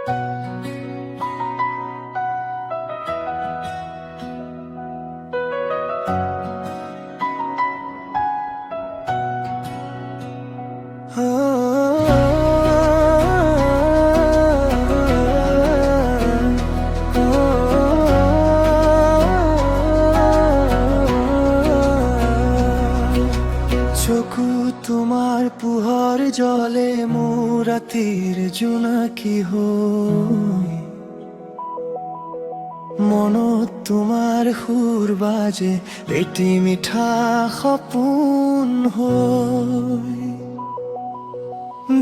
চকু তোমার পুহর জলে মোরাতির জোনাকি হই, মনত তোমাৰ সুৰ বাজে এটি মিঠা সপোন হৈ।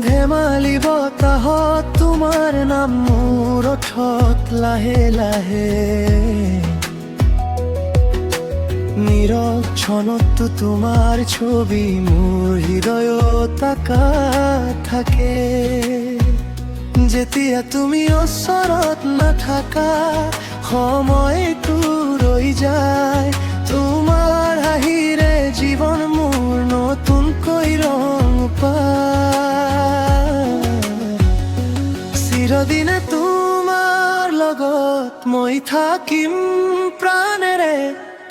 ধেমালি বতাহত তোমাৰ নাম মোৰ ওঠত লাহে লাহে, নীৰৱ ক্ষণত তোমাৰ ছবি মোৰ হৃদয়ত আঁকা থাকে। যেতিয়া তুমি ওচৰত নাথাকা সময়টো ৰৈ যায়, তোমাৰ হাঁহিৰে জীৱন মোৰ নতুনকৈ ৰং পায়। চিৰদিনে তোমাৰ লগত মই থাকিম প্ৰাণেৰে,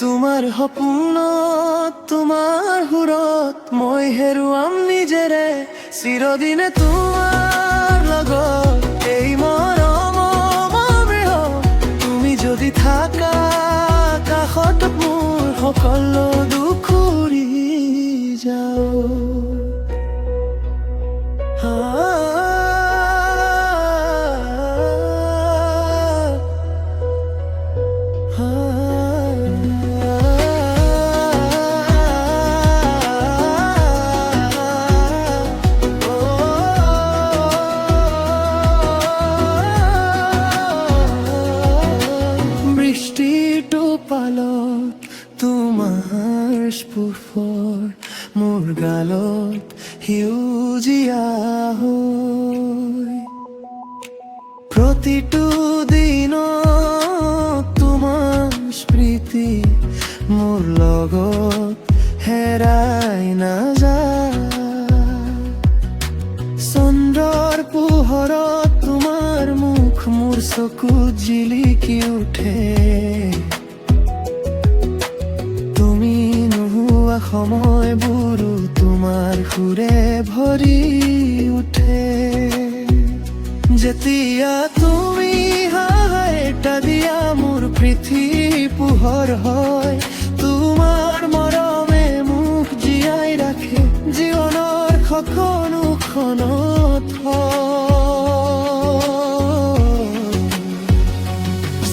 তোমাৰ সপোনত তোমাৰ সুৰত মই হেৰুৱাম নিজেৰে। চিৰদিনে তোমাৰ লগত এই মৰম অমৃত, তুমি যদি থাকা কাষত মোৰ সকলো দুখ উৰি যাও। তোমাৰ স্পৰ্শৰ মোৰ গালত সেউজীয়া হৈ, প্ৰতিটো দিনত তোমাৰ স্মৃতি মোৰ লগত হেৰাই নাযায়। চন্দ্ৰৰ পোহৰত তোমাৰ মুখ মোৰ চকুত জিলিকি উঠে, সময়বোৰো তোমাৰ সুৰে ভৰি উঠে। যেতিয়া তুমি হাহাইটা দিয়া মোৰ পৃথিৱী পোহৰ হয়, তোমাৰ মৰমে মোক জীয়াই ৰাখে জীৱনৰ সকলো ক্ষণত।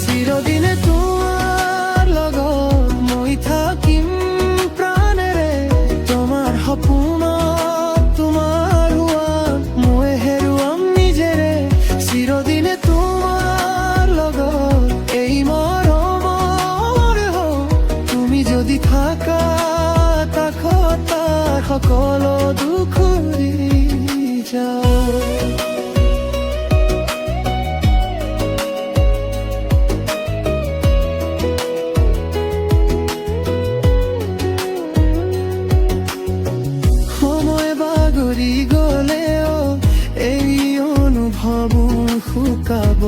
চিৰদিনে তোমাৰ লগত মই থাকিম প্ৰাণেৰে, তোমাৰ সপোনত তোমাৰ হোৱাত মই হেৰুৱাম নিজেৰে। চিৰদিনে তোমাৰ লগত এই মৰম তুমি যদি থাকা কাষত তাৰ সকলো দুখ উৰি যাও। গলেও এই অনুভৱ শুকাব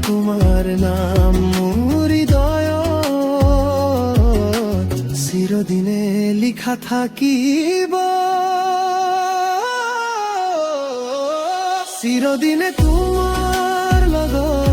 তোমাৰ নাম মোৰ হৃদয়ত, চিৰদিনে লিখা থাকিব। চিৰদিনে তোমাৰ লগত